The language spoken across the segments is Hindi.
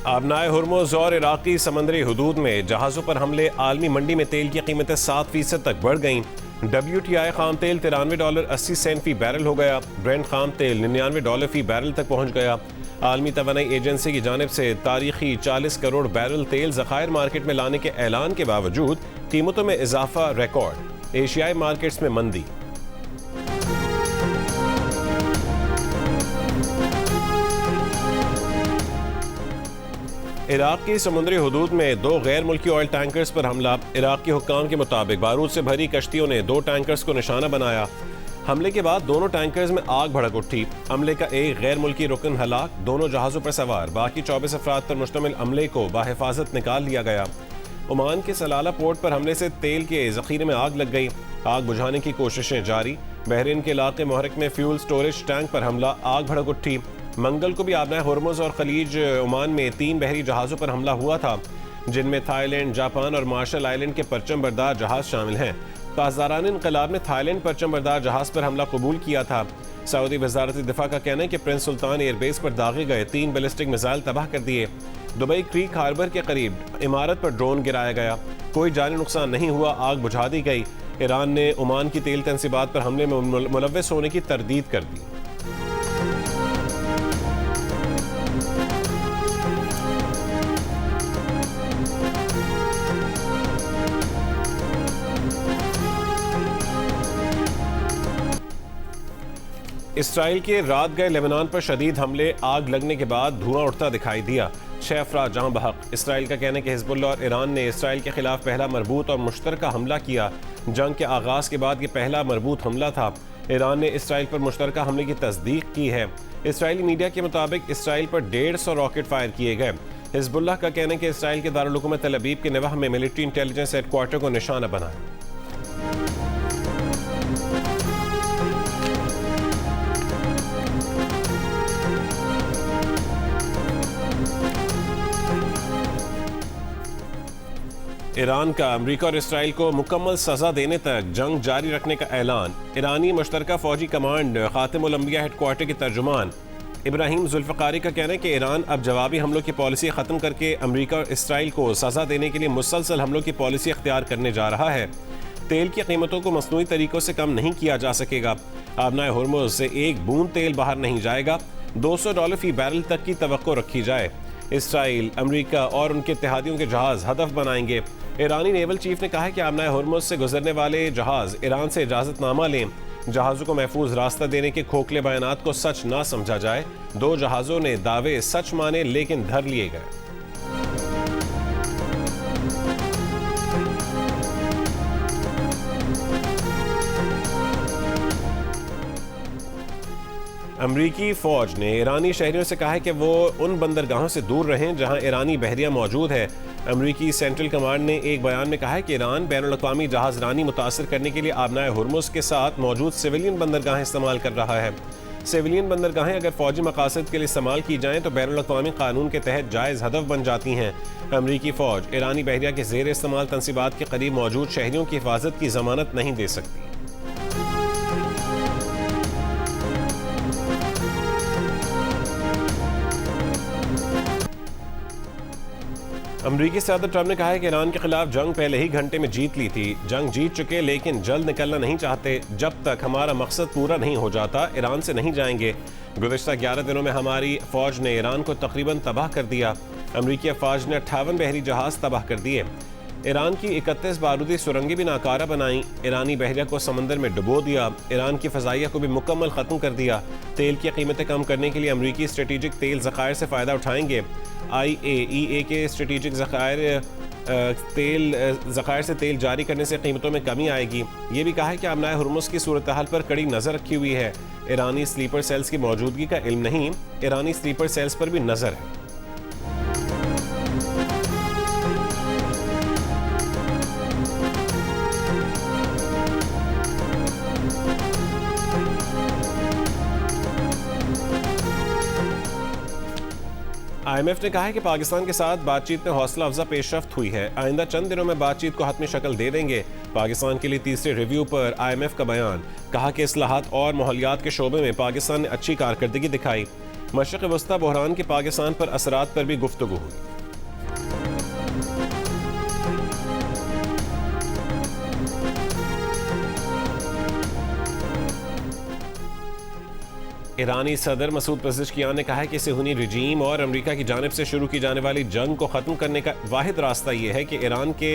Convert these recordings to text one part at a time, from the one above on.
आबनाए हुर्मुज़ और इराक़ी समंदरी हुदूद में जहाज़ों पर हमले, आलमी मंडी में तेल की कीमतें 7% तक बढ़ गईं। WTI खाम तेल $93.80 फी बैरल हो गया। ब्रेंट खाम तेल $99 फी बैरल तक पहुंच गया। आलमी तवानाई एजेंसी की जानिब से तारीखी 40 करोड़ बैरल तेल ज़खायर मार्केट में लाने के ऐलान के बावजूद कीमतों में इजाफा रिकॉर्ड। एशियाई मार्केट्स में मंदी। इराक की समुद्री हुदूद में 2 गैर मुल्की ऑयल टैंकर्स पर हमला। इराक के हुक्काम के मुताबिक बारूद से भरी कश्तियों ने 2 टैंकर्स को निशाना बनाया। हमले के बाद दोनों टैंकर्स में आग भड़क उठी। अमले का एक गैर मुल्की रुकन हलाक, दोनों जहाज़ों पर सवार बाकी 24 अफराद पर मुश्तमिल अमले को बाहिफाजत निकाल लिया गया। ओमान के सलाला पोर्ट पर हमले से तेल के जखीरे में आग लग गई। आग बुझाने की कोशिशें जारी। बहरीन के इलाके मुहर्रिक में फ्यूल स्टोरेज टैंक पर हमला, आग भड़क उठी। मंगल को भी आबनाए हुर्मुज़ और खलीज ओमान में 3 बहरी जहाज़ों पर हमला हुआ था, जिनमें थाईलैंड, जापान और मार्शल आइलैंड के परचम बरदार जहाज़ शामिल हैं। पासदारान इनकलाब ने थाईलैंड परचम बरदार जहाज़ पर हमला कबूल किया था। सऊदी वजारत दिफा का कहना है कि प्रिंस सुल्तान एयरबेस पर दागे गए 3 बैलिस्टिक मिसाइल तबाह कर दिए। दुबई क्रीक हार्बर के करीब इमारत पर ड्रोन गिराया गया, कोई जानी नुकसान नहीं हुआ, आग बुझा दी गई। ईरान ने ओमान की तेल तंसीबात पर हमले में मुलव्वस होने की तरदीद कर दी। इसराइल के रात गए लेबनान पर शदीद हमले, आग लगने के बाद धुआं उठता दिखाई दिया। 6 अफराद जहां बहक। इसराइल का कहना है कि हिजबुल्लाह और ईरान ने इसराइल के खिलाफ पहला मरबूत और मुश्तरका हमला किया। जंग के आगाज के बाद ये पहला मरबूत हमला था। ईरान ने इसराइल पर मुश्तरका हमले की तस्दीक की है। इसराइली मीडिया के मुताबिक इसराइल पर 150 रॉकेट फायर किए गए। हिजबुल्लाह का कहना है कि इसराइल के दारुल हुकूमत तल अबीब के नवाह में मिलिट्री इंटेलिजेंस हेडक्वार्टर को निशाना बनाया। ईरान का अमरीका और इसराइल को मुकम्मल सजा देने तक जंग जारी रखने का ऐलान। ईरानी मुश्तरका फौजी कमांड खातिमुल अंबिया हेडक्वार्टर के तर्जुमान इब्राहिम जुल्फ़िकारी का कहना है कि ईरान अब जवाबी हमलों की पॉलिसी ख़त्म करके अमरीका और इसराइल को सजा देने के लिए मुसलसल हमलों की पॉलिसी अख्तियार करने जा रहा है। तेल की कीमतों को मसनूई तरीकों से कम नहीं किया जा सकेगा। आबनाए हुर्मुज़ से एक बूंद तेल बाहर नहीं जाएगा। $200 फी बैरल तक की तवक्को रखी जाए। इसराइल, अमरीका और उनके इत्तेहादियों के जहाज़ हदफ बनाएंगे। ईरानी नेवल चीफ ने कहा है कि आबनाए हुर्मुज़ से गुजरने वाले जहाज़ ईरान से इजाज़तनामा लें। जहाज़ों को महफूज रास्ता देने के खोखले बयानात को सच ना समझा जाए। 2 जहाज़ों ने दावे सच माने लेकिन धर लिए गए। अमरीकी फ़ौज ने ईरानी शहरियों से कहा है कि वो उन बंदरगाहों से दूर रहें जहां ईरानी बहरिया मौजूद है। अमरीकी सेंट्रल कमांड ने एक बयान में कहा है कि ईरान बैनुल-अक़वामी जहाज़रानी मुतासर करने के लिए आबनाए हुर्मुज़ के साथ मौजूद सिविलियन बंदरगाहें इस्तेमाल कर रहा है। सिविलियन बंदरगाहें अगर फौजी मकासद के लिए इस्तेमाल की जाएँ तो बैनुल-अक़वामी कानून के तहत जायज़ हदफ बन जाती हैं। अमरीकी फ़ौज ईरानी बहरिया के ज़ेर इस्तेमाल तंसीबात के करीब मौजूद शहरियों की हिफाजत की ज़मानत नहीं दे सकती। अमरीकी सदर ट्रंप ने कहा है कि ईरान के खिलाफ जंग पहले ही घंटे में जीत ली थी। जंग जीत चुके लेकिन जल्द निकलना नहीं चाहते। जब तक हमारा मकसद पूरा नहीं हो जाता ईरान से नहीं जाएंगे। गुज़िश्ता 11 दिनों में हमारी फ़ौज ने ईरान को तकरीबन तबाह कर दिया। अमरीकी अफवाज ने 58 बहरी जहाज़ तबाह कर दिए। ईरान की 31 बारूदी सुरंगें भी नाकारा बनाई। ईरानी बहरिया को समंदर में डुबो दिया। ईरान की फ़ज़ाइया को भी मुकम्मल ख़त्म कर दिया। तेल की कीमतें कम करने के लिए अमरीकी स्ट्रेटेजिक तेल ज़खायर से फ़ायदा उठाएंगे। IAEA के स्ट्रेटेजिक ज़खायर से तेल जारी करने से कीमतों में कमी आएगी। ये भी कहा है कि आबनाए हुर्मुज़ की सूरत हाल पर कड़ी नज़र रखी हुई है। ईरानी स्लीपर सेल्स की मौजूदगी का इल्म नहीं, ईरानी स्लीपर सेल्स पर भी नज़र है। IMF ने कहा है कि पाकिस्तान के साथ बातचीत में हौसला अफजा पेशरफ्त हुई है। आइंदा चंद दिनों में बातचीत को हतमी शक्ल दे देंगे। पाकिस्तान के लिए तीसरे रिव्यू पर IMF का बयान। कहा कि इस्लाहात और माहौलियात के शोबे में पाकिस्तान ने अच्छी कारकर्दगी दिखाई। मशरिक़ वस्ता बहरान के पाकिस्तान पर असरात पर भी गुफ्तगू हुई। ईरानी सदर मसूद पेज़ेश्कियान ने कहा है कि सिहूनी रजीम और अमेरिका की जानिब से शुरू की जाने वाली जंग को ख़त्म करने का वाहिद रास्ता यह है कि ईरान के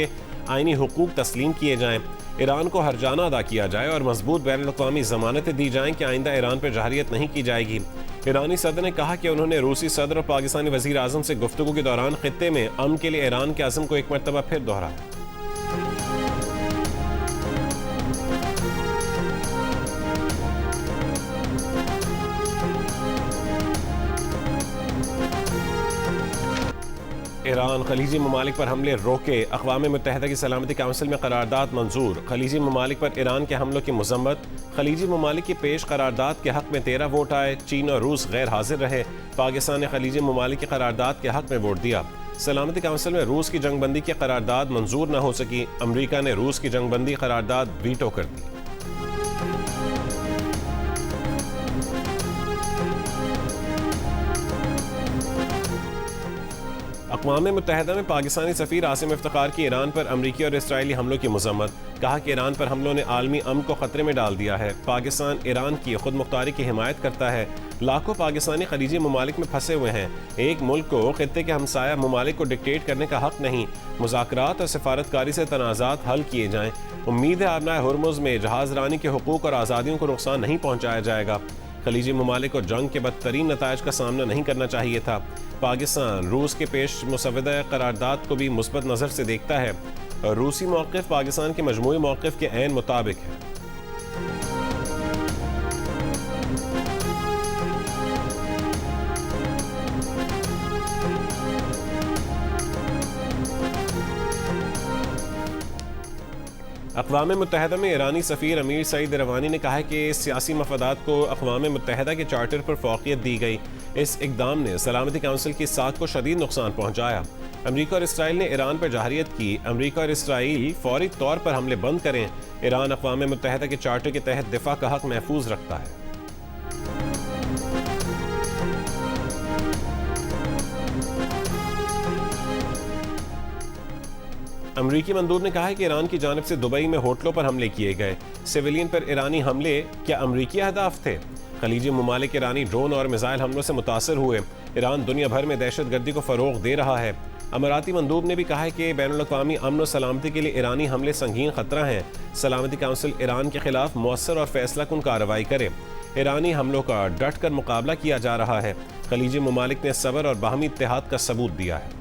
आइनी हुकूक तस्लीम किए जाएं, ईरान को हर्जाना अदा किया जाए और मजबूत बैनुल-अक़वामी ज़मानतें दी जाएं कि आइंदा ईरान पर जहरियत नहीं की जाएगी। ईरानी सदर ने कहा कि उन्होंने रूसी सदर और पाकिस्तानी वज़ीर आज़म से गुफ्तगू के दौरान खित्ते में अमन के लिए ईरान के अज़्म को एक मरतबा फिर दोहराया। ईरान खलीजी ममालिक पर हमले रोके, अक़वाम मुत्तहिदा की सलामती काउंसिल में करारदाद मंजूर। खलीजी ममालिक पर ईरान के हमलों की मज़म्मत। खलीजी ममालिक की पेश करारदाद के हक़ में 13 वोट आए। चीन और रूस गैर हाजिर रहे। पाकिस्तान ने खलीजी ममालिक की करारदाद के हक़ में वोट दिया। सलामती काउंसिल में रूस की जंगबंदी की करारदाद मंजूर न हो सकी। अमरीका ने रूस की जंगबंदी करारदाद वीटो कर दी। अक़वाम मुत्तहिदा में पाकिस्तानी सफ़ीर आसिम इफ्तिखार की ईरान पर अमरीकी और इसराइली हमलों की मज़म्मत। कहा कि ईरान पर हमलों ने आलमी अमन को ख़तरे में डाल दिया है। पाकिस्तान ईरान की खुद मुख्तारी की हिमायत करता है। लाखों पाकिस्तानी खलीजी ममालिक में फंसे हुए हैं। एक मुल्क को खित्ते के हमसाया ममालिक को डिक्टेट करने का हक़ नहीं। मुज़ाकरात और सिफारतकारी से तनाज़ात हल किए जाएँ। उम्मीद है आबनाए हुर्मुज़ में जहाज़ रानी के हुकूक और आज़ादियों को नुकसान नहीं पहुँचाया जाएगा। खलीजी ममालिक को जंग के बदतरीन नताइज का सामना नहीं करना चाहिए था। पाकिस्तान रूस के पेश मुसवदा करारदाद को भी मुस्बत नज़र से देखता है और रूसी मौक़िफ़ पाकिस्तान के मजमूई मौक़िफ़ के ऐन मुताबिक है। अक़वाम मुत्तहिदा में ईरानी सफ़ीर अमीर सईद रवानी ने कहा है कि सियासी मफादात को अक़वाम मुत्तहिदा के चार्टर पर फ़ौक़ियत दी गई। इस इक़दाम ने सलामती काउंसिल की साख को शदीद नुकसान पहुँचाया। अमरीका और इसराइल ने ईरान पर जहरियत की। अमरीका और इसराइल फौरी तौर पर हमले बंद करें। ईरान अक़वाम मुत्तहिदा के चार्टर के तहत दिफा का हक़ महफूज रखता है। अमरीकी मंदूब ने कहा है कि ईरान की जानिब से दुबई में होटलों पर हमले किए गए। सिविलियन पर ईरानी हमले क्या अमरीकी अहदाफ थे? खलीजी ममालिक ईरानी ड्रोन और मिसाइल हमलों से मुतासर हुए। ईरान दुनिया भर में दहशतगर्दी को फ़रोग़ दे रहा है। अमाराती मंदूब ने भी कहा है कि बैनुल-अक़वामी अमन और सलामती के लिए ईरानी हमले संगीन ख़तरा हैं। सलामती काउंसिल ईरान के खिलाफ मौसर और फैसला कुन कार्रवाई करे। ईरानी हमलों का डट कर मुकाबला किया जा रहा है। खलीजी ममालिक ने सब्र और बाहमी इत्तेहाद का सबूत दिया है।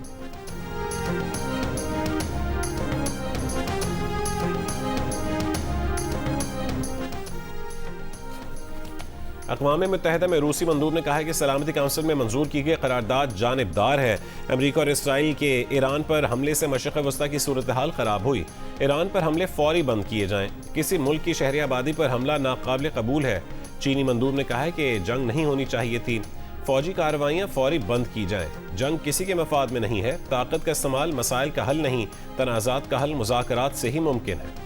अक़वाम मुत्तहिदा में रूसी मंदूब ने कहा है कि सलामती काउंसिल में मंजूर की गई करारदाद जानिबदार है। अमरीका और इसराइल के ईरान पर हमले से मशरिक़ वस्ता की सूरत हाल ख़राब हुई। ईरान पर हमले फौरी बंद किए जाएँ। किसी मुल्क की शहरी आबादी पर हमला नाकाबिल कबूल है। चीनी मंदूब ने कहा है कि जंग नहीं होनी चाहिए थी। फौजी कार्रवाइयाँ फौरी बंद की जाएँ। जंग किसी के मफाद में नहीं है। ताकत का इस्तेमाल मसाइल का हल नहीं, तनाज़ात का हल मुज़ाकरात से ही मुमकिन है।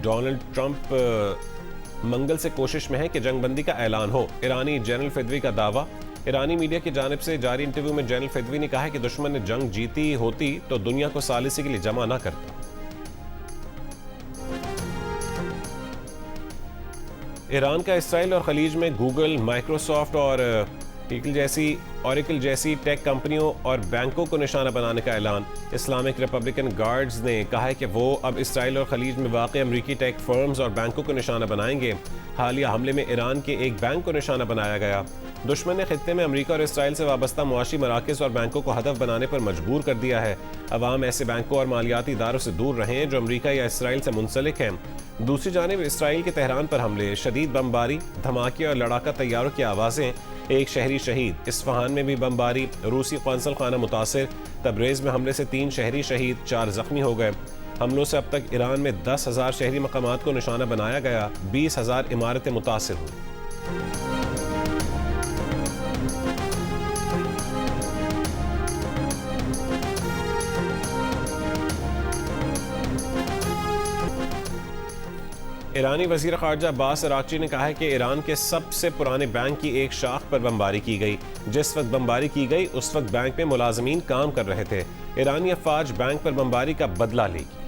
डोनाल्ड ट्रंप मंगल से कोशिश में है कि जंगबंदी का ऐलान हो। ईरानी जनरल फिदवी का दावा। ईरानी मीडिया की जानिब से जारी इंटरव्यू में जनरल फिदवी ने कहा है कि दुश्मन ने जंग जीती होती तो दुनिया को सालिसी के लिए जमा ना करता। ईरान का इसराइल और खलीज में गूगल, माइक्रोसॉफ्ट और ऑरिकल जैसी टेक कंपनियों और बैंकों को निशाना बनाने का ऐलान। इस्लामिक रिपब्लिकन गार्ड्स ने कहा है कि वो अब इसराइल और खलीज में वाक़ अमरीकी टेक फर्म्स और बैंकों को निशाना बनाएंगे। हालिया हमले में ईरान के एक बैंक को निशाना बनाया गया। दुश्मन ने खित्ते में अमरीका और इसराइल से वाबस्ता मुआशी मराकज़ और बैंकों को हदफ बनाने पर मजबूर कर दिया है। अवाम ऐसे बैंकों और मालियाती इदारों से दूर रहें जो अमरीका या इसराइल से मुंसलिक हैं। दूसरी जानिब इसराइल के तेहरान पर हमले, शदीद बमबारी, धमाके और लड़ाका तैयारों की आवाज़ें। एक शहरी शहीद। इस्फहान में भी बमबारी, रूसी कौंसल खाना मुतासिर। तबरेज़ में हमले से 3 शहरी शहीद, 4 जख्मी हो गए। हमलों से अब तक ईरान में 10,000 शहरी मकामात को निशाना बनाया गया। 20,000 इमारतें मुतासिर हुई। ईरानी वज़ीर ख़ारजा अब्बास अराग़ची ने कहा है कि ईरान के सबसे पुराने बैंक की एक शाख पर बमबारी की गई। जिस वक्त बमबारी की गई उस वक्त बैंक में मुलाजमीन काम कर रहे थे। ईरानी अफ़वाज बैंक पर बमबारी का बदला लेगी।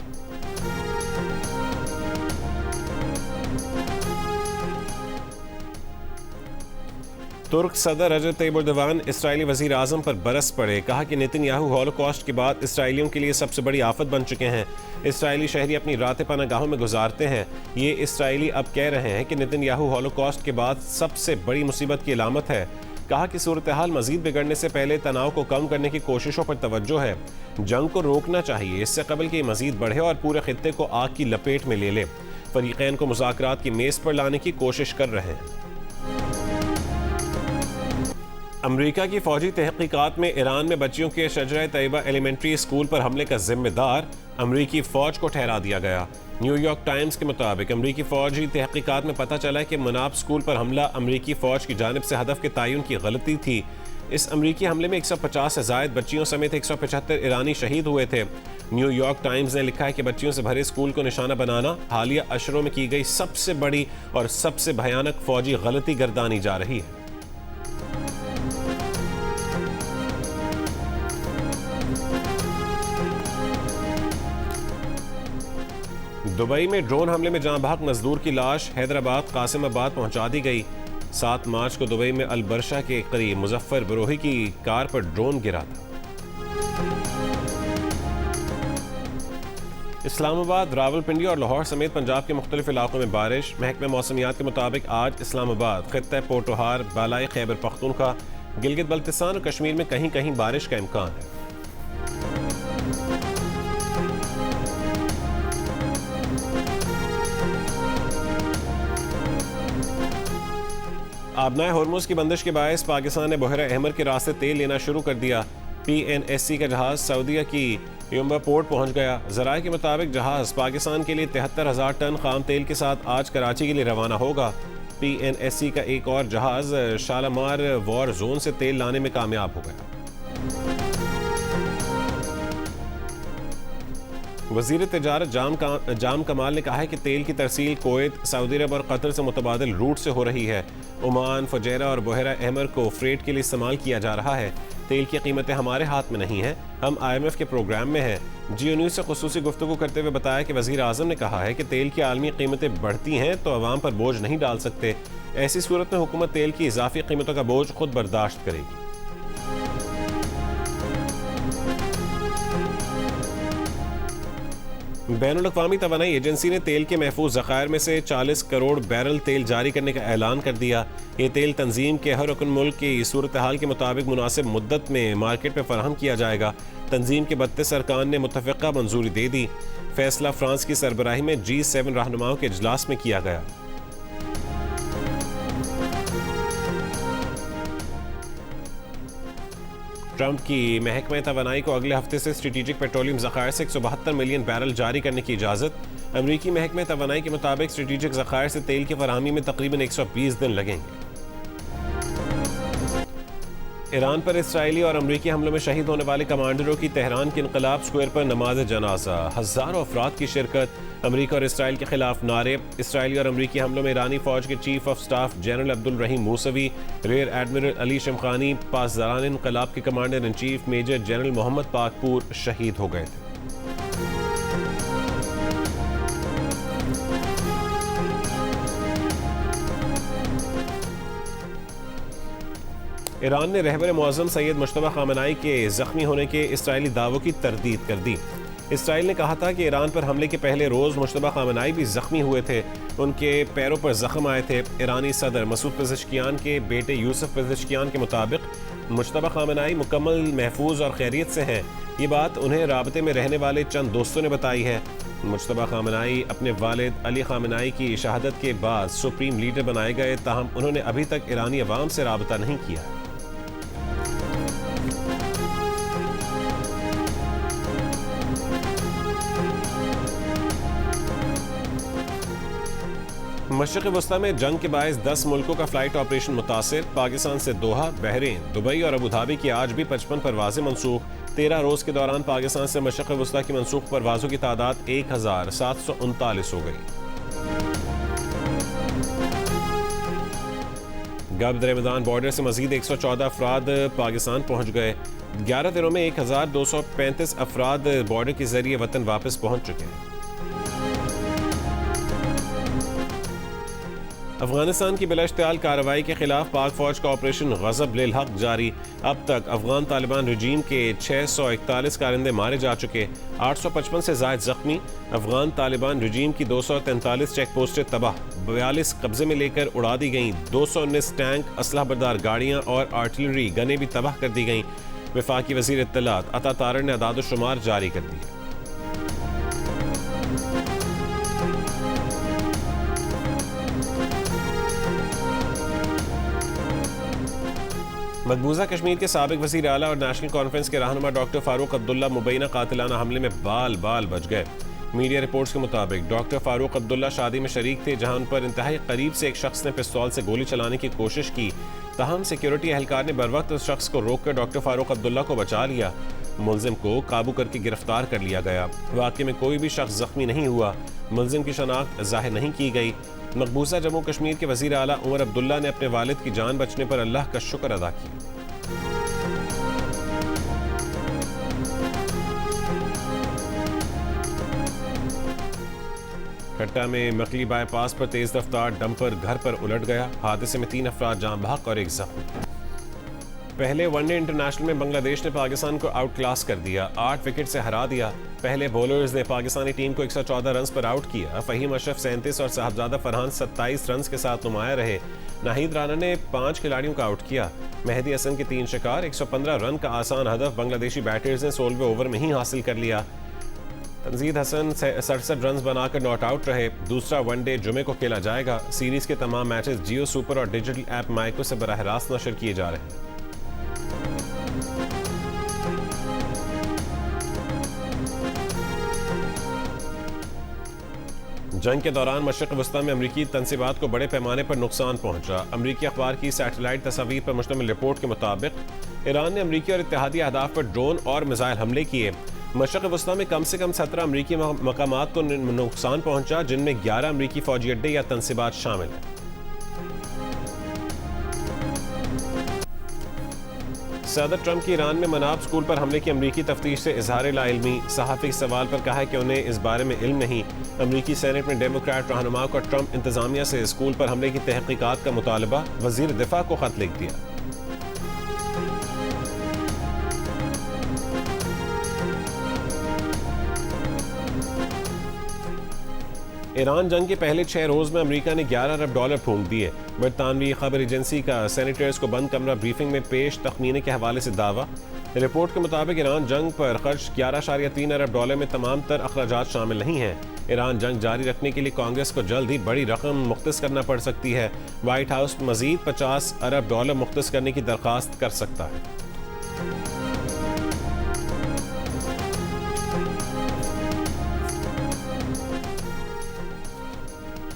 तुर्क सदर रजब तय्यिप एर्दोगान इसराइली वज़ीर आज़म पर बरस पड़े। कहा कि नेतन्याहू हॉलोकॉस्ट के बाद इसराइलियों के लिए सबसे बड़ी आफत बन चुके हैं। इसराइली शहरी अपनी रातें पनाहगाहों में गुजारते हैं। ये इसराइली अब कह रहे हैं कि नेतन्याहू हॉलोकॉस्ट के बाद सबसे बड़ी मुसीबत की अलामत है। कहा कि सूरत हाल मजीद बिगड़ने से पहले तनाव को कम करने की कोशिशों पर तवज्जो है। जंग को रोकना चाहिए, इससे कबल कि मजीद बढ़े और पूरे खित्ते को आग की लपेट में ले ले। फरीकैन को मुज़ाकरात की मेज़ पर लाने की कोशिश कर रहे हैं। अमरीका की फौजी तहकीकात में ईरान में बच्चियों के शजरा तैयबा एलिमेंट्री स्कूल पर हमले का जिम्मेदार अमरीकी फौज को ठहरा दिया गया। न्यूयॉर्क टाइम्स के मुताबिक अमरीकी फौजी तहकीकात में पता चला है कि मनाब स्कूल पर हमला अमरीकी फौज की जानिब से हदफ के तयन की गलती थी। इस अमरीकी हमले में 150 से ज़ायद बच्चियों समेत 175 ईरानी शहीद हुए थे। न्यूयॉर्क टाइम्स ने लिखा है कि बच्चियों से भरे स्कूल को निशाना बनाना हालिया अशरों में की गई सबसे बड़ी और सबसे भयानक फौजी गलती गर्दानी जा रही है। दुबई में ड्रोन हमले में जहां बहक मजदूर की लाश हैदराबाद कासिमाबाद पहुंचा दी गई। 7 मार्च को दुबई में अलबरशा के करीब मुजफ्फर बरोही की कार पर ड्रोन गिरा था। इस्लामाबाद, रावलपिंडी और लाहौर समेत पंजाब के मुख्तलिफ इलाकों में बारिश। महकमे मौसमियात के मुताबिक आज इस्लामाबाद, खित्ता पोटोहार, बालाई खैबर पख्तूनख्वा, गिलगित बल्तिस्तान और कश्मीर में कहीं कहीं बारिश का इम्कान है। आबनाए होर्मुज़ की बंदिश के बायस पाकिस्तान ने बहरा अहमर के रास्ते तेल लेना शुरू कर दिया। PNSC का जहाज़ सऊदीया की युम्बा पोर्ट पहुंच गया। ज़राए के मुताबिक जहाज़ पाकिस्तान के लिए 73,000 टन खाम तेल के साथ आज कराची के लिए रवाना होगा। PNSC का एक और जहाज़ शालामार वॉर जोन से तेल लाने में कामयाब हो गया। वज़ीर तिजारत जाम कमाल ने कहा है कि तेल की तरसील कुवैत, सऊदी अरब और कतर से मुतबादिल रूट से हो रही है। ओमान, फुजैरा और बहरा अहमर को फ्रेट के लिए इस्तेमाल किया जा रहा है। तेल की कीमतें हमारे हाथ में नहीं हैं, हम IMF के प्रोग्राम में हैं। जियो न्यूज़ से खुसूसी गुफ्तगू करते हुए बताया कि वज़ीर आज़म ने कहा है कि तेल की आलमी कीमतें बढ़ती हैं तो अवाम पर बोझ नहीं डाल सकते। ऐसी सूरत में हुकूमत तेल की इजाफी कीमतों का बोझ खुद बर्दाश्त करेगी। बैनुल-अक़वामी तवानाई एजेंसी ने तेल के महफूज ज़खायर में से 40 करोड़ बैरल तेल जारी करने का ऐलान कर दिया। ये तेल तंजीम के हर रुकन मुल्क की सूरत हाल के मुताबिक मुनासिब मुद्दत में मार्केट में फराहम किया जाएगा। तंजीम के 32 अरकान ने मुत्तफ़िक़ा मंजूरी दे दी। फैसला फ्रांस की सरबराही में G7 रहनुमाओं के इजलास में किया गया। ट्रंप की महकमे तवानाई को अगले हफ्ते से स्ट्रेटेजिक पेट्रोलियम ज़खायर से 172 मिलियन बैरल जारी करने की इजाज़त। अमरीकी महकमे तवानाई के मुताबिक स्ट्रेटेजिक ज़खायर से तेल की फराहमी में तकरीबन 120 दिन लगेंगे। ईरान पर इसराइली और अमरीकी हमलों में शहीद होने वाले कमांडरों की तेहरान के इनकलाब स्क्वायर पर नमाज जनाजा, हज़ारों अफराद की शिरकत। अमरीका और इसराइल के खिलाफ नारे। इसराइली और अमरीकी हमलों में ईरानी फौज के chief of staff general Abdul Rahim Mousavi, rear admiral Ali Shamkhani, पासदारान इनकलाब के commander in chief major general Mohammad Pakpour शहीद हो गए थे। ईरान ने रहबर मुअज़्ज़म सैयद मुश्तबा ख़ामेनी के ज़ख्मी होने के इसराइली दावों की तरदीद कर दी। इसराइल ने कहा था कि ईरान पर हमले के पहले रोज़ मुश्तबा ख़ामेनी भी ज़ख्मी हुए थे, उनके पैरों पर ज़ख्म आए थे। ईरानी सदर मसूद पेज़ेश्कियान के बेटे यूसुफ पेज़ेश्कियान के मुताबिक मुश्तबा ख़ामेनी मुकम्मल महफूज और खैरियत से हैं। ये बात उन्हें राबते में रहने वाले चंद दोस्तों ने बताई है। मुश्तबा ख़ामेनी अपने वालिद अली ख़ामेनी की शहादत के बाद सुप्रीम लीडर बनाए गए, ताहम उन्होंने अभी तक ईरानी अवाम से राबता नहीं किया। मशरिक़ वस्ता में जंग के बायस 10 मुल्कों का फ्लाइट ऑपरेशन मुतासिर। पाकिस्तान से दोहा, बहरीन, दुबई और अबू धाबी की आज भी 55 परवाजें मनसूख। 13 रोज़ के दौरान पाकिस्तान से मशरिक़ वस्ता की मनसूख परवाज़ों की तादाद 1739 हो गई। गब्द रमज़ान बॉर्डर से मजीद 114 अफराद पाकिस्तान पहुँच गए। 11 दिनों में 1235 अफराद बॉर्डर के जरिए वतन वापस पहुँच चुके हैं। अफगानिस्तान की बिलाश्तियाल कार्रवाई के खिलाफ पाक फौज का ऑपरेशन गज़ब लिल हक जारी। अब तक अफगान तालिबान रजीम के 641 कारिंदे मारे जा चुके, 855 से ज़ायद जख्मी। अफगान तालिबान रजीम की 243 चेक पोस्टें तबाह, 42 कब्जे में लेकर उड़ा दी गईं। 219 टैंक, असलह बरदार गाड़ियाँ और आर्टिलरी गनें भी तबाह कर दी गईं। वफाकी वज़ीर इत्तलात अता तारर ने अदाद-ओ-शुमार जारी कर दिए। मकबूजा कश्मीर के साबिक वज़ीर आला और नेशनल कॉन्फ्रेंस के रहनुमा डॉक्टर फारूक अब्दुल्ला मुबैना कातिलाना हमले में बाल बाल बच गए। मीडिया रिपोर्ट्स के मुताबिक डॉक्टर फारूक अब्दुल्ला शादी में शरीक थे, जहां उन पर इंतहाई करीब से एक शख्स ने पिस्तौल से गोली चलाने की कोशिश की। तहम सिक्योरिटी एहलकार ने बरवक्त उस शख्स को रोककर डॉक्टर फारूक अब्दुल्ला को बचा लिया। मुलजिम को काबू करके गिरफ्तार कर लिया गया। वाक़े में कोई भी शख्स जख्मी नहीं हुआ। मुलजिम की शनाख्त ज़ाहिर नहीं की गई। मकबूजा जम्मू कश्मीर के वज़ीर आला उमर अब्दुल्ला ने अपने वालिद की जान बचने पर अल्लाह का शुक्र अदा किया। खट्टा में मकली बाईपास पर तेज रफ्तार डंपर घर पर उलट गया। हादसे में 3 अफराद जान बहक और 1 जख्मी। पहले वनडे इंटरनेशनल में बांग्लादेश ने पाकिस्तान को आउट क्लास कर दिया, 8 विकेट से हरा दिया। पहले बॉलर्स ने पाकिस्तानी टीम को 114 रन पर आउट किया। फहीम अशरफ 37 और साहबजादा फरहान 27 रन के साथ नुमाया रहे। नाहिद राना ने 5 खिलाड़ियों का आउट किया। मेहदी हसन के 3 शिकार, 115 रन का आसान हदफ बांग्लादेशी बैटर्स ने 16वें ओवर में ही हासिल कर लिया। तंजीद हसन 67 रन बनाकर नॉट आउट रहे। दूसरा वनडे जुमे को खेला जाएगा। सीरीज के तमाम मैचेस जियो सुपर और डिजिटल ऐप माइको से बराह रास्त नशर किए जा रहे हैं। जंग के दौरान मशरिक़ वस्ता में अमरीकी तनसीबात को बड़े पैमाने पर नुकसान पहुंचा। अमरीकी अखबार की सैटेलाइट तस्वीर पर मुश्तमिल रिपोर्ट के मुताबिक ईरान ने अमरीकी और इत्तेहादी अहदाफ पर ड्रोन और मिसाइल हमले किए। मशरिक़ वस्ता में कम से कम 17 अमरीकी मकामात को नुकसान पहुंचा, जिनमें 11 अमरीकी फौजी अड्डे या तनसीबात शामिल हैं। सदर ट्रंप की ईरान में मनाब स्कूल पर हमले की अमरीकी तफ्तीश से इजहार लाइल्मी। सहाफ़ी के सवाल पर कहा कि उन्हें इस बारे में इल्म नहीं। अमरीकी सेनेट में डेमोक्रेट रहनुमा को ट्रंप इंतजामिया से स्कूल पर हमले की तहकीकात का मुतालबा। वजीर दिफा को खत लिख दिया। ईरान जंग के पहले 6 रोज में अमेरिका ने $11 अरब फूंक दिए। बरतानवी खबर एजेंसी का सेनेटर्स को बंद कमरा ब्रीफिंग में पेश तखमीने के हवाले से दावा। रिपोर्ट के मुताबिक ईरान जंग पर खर्च $11.3 अरब में तमाम तर अखराजात शामिल नहीं हैं। ईरान जंग जारी रखने के लिए कांग्रेस को जल्द ही बड़ी रकम मुख्तस करना पड़ सकती है। व्हाइट हाउस मजीद $50 अरब मुख्तस करने की दरख्वास्त कर सकता है।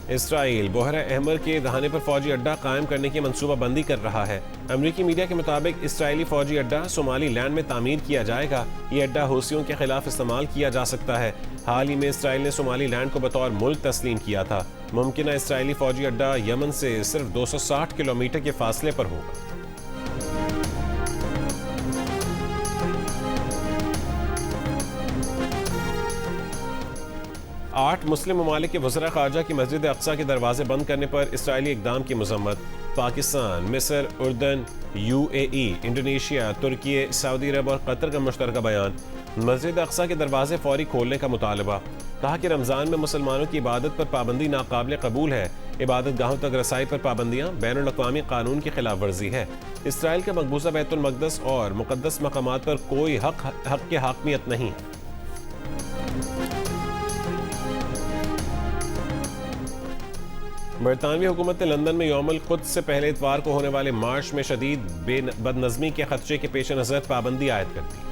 इसराइल बहरा अहमर के दहाने पर फौजी अड्डा कायम करने की मंसूबाबंदी कर रहा है। अमरीकी मीडिया के मुताबिक इसराइली फौजी अड्डा सोमाली लैंड में तामीर किया जाएगा। ये अड्डा हूसियों के खिलाफ इस्तेमाल किया जा सकता है। हाल ही में इसराइल ने सोमाली लैंड को बतौर मुल्क तस्लीम किया था। मुमकिन इसराइली फौजी अड्डा यमन से सिर्फ 260 किलोमीटर के फासले पर होगा। 8 मुस्लिम ममालिक के वज़रा ख़ारजा की मस्जिद अक़सा के दरवाजे बंद करने पर इसराइली इक़दाम की मज़म्मत। पाकिस्तान, मिस्र, उर्दन, UAE, इंडोनेशिया, तुर्की, सऊदी अरब और कतर का मुश्तरका बयान। मस्जिद अक़सा के दरवाजे फौरी खोलने का मुतालबा। कहा कि रमज़ान में मुसलमानों की इबादत पर पाबंदी नाकाबिल कबूल है। इबादत गाहों तक रसाई पर पाबंदियाँ बैनुल अक़वामी कानून की खिलाफ वर्जी है। इसराइल का मकबूजा बैतुल मक़दस और मुक़द्दस मकामात पर कोई हक की हाकमियत नहीं है। बरतानवी हुकूमत ने लंदन में यौमुल क़ुद्स से पहले इतवार को होने वाले मार्च में शदीद बदनज़मी के खदशे के पेश नज़र पाबंदी आयद कर दी।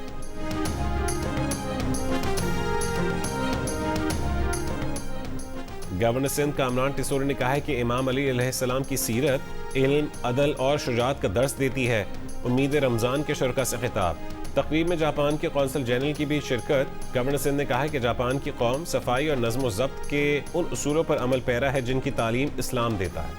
गवर्नर सिंध कामरान टिसोरी ने कहा है कि इमाम अली अलैहिस्सलाम की सीरत इल्म, अदल और शुजाअत का दर्स देती है। उम्मीद रमज़ान के शुरका से खिताब। तकरीब में जापान के कौंसल जनरल की भी शिरकत। गवर्नर सिंध ने कहा है कि जापान की कौम सफाई और नज़्म व ज़ब्त के उन उसूलों पर अमल पैरा है जिनकी तालीम इस्लाम देता है।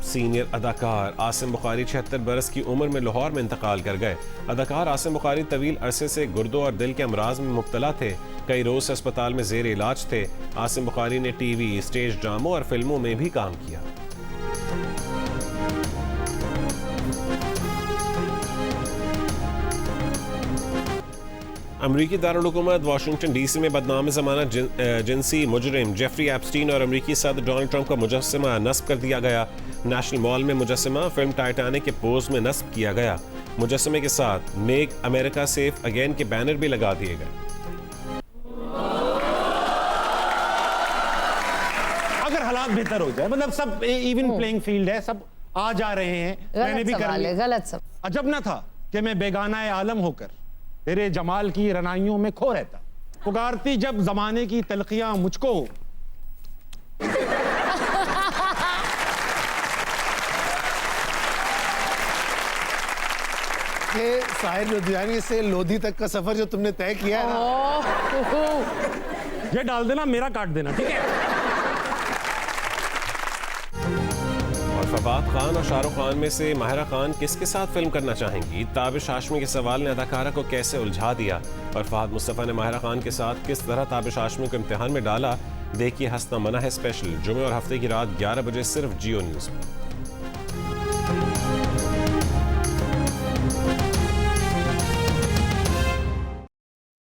सीनियर अदाकार आसिम बुखारी 76 बरस की उम्र में लाहौर में इंतकाल कर गए। अदाकार आसिम बुखारी तवील अरसे से गुर्दों और दिल के अमराज में मुब्तला थे। कई रोज अस्पताल में जेर इलाज थे। आसिम बुखारी ने टीवी, स्टेज ड्रामों और फिल्मों में भी काम किया। अमरीकी दारुल-हुकूमत वाशिंगटन डीसी में बदनाम ज़मानत जिनसी मुजरिम जेफरी एप्स्टीन और अमरीकी सदर डोनाल्ड ट्रंप का मुजस्समा नस्ब कर दिया गया। नेशनल मॉल में मुजस्समा फिल्म टाइटैनिक के पोज में नस्ब किया गया। मुजस्समे के साथ मेक अमेरिका सेफ अगेन के बैनर भी लगा दिए गए। अगर हालात बेहतर हो जाए, मतलब सब इवन प्लेइंग फील्ड है, सब आ जा रहे हैं, मैंने भी कर लिया। गलत सब अजब ना था कि मैं बेगाना आलम होकर तेरे जमाल की रनाइयों में खो रहता, पुकारती जब जमाने की तलखियां मुझको। साहिर लुधियानी से लोधी तक का सफर जो तुमने तय किया है ना, ये डाल देना, मेरा काट देना, ठीक है। फवाद खान और शाहरुख खान में से माहिरा खान किसके साथ फिल्म करना चाहेंगी? ताबिश हाशमी के सवाल ने अदाकारा को कैसे उलझा दिया और फहद मुस्तफ़ा ने माहिरा खान के साथ किस तरह ताबिश हाशमी को इम्तिहान में डाला? देखिए हंसना मना है स्पेशल जुमे और हफ्ते की रात 11 बजे सिर्फ जियो न्यूज़ में।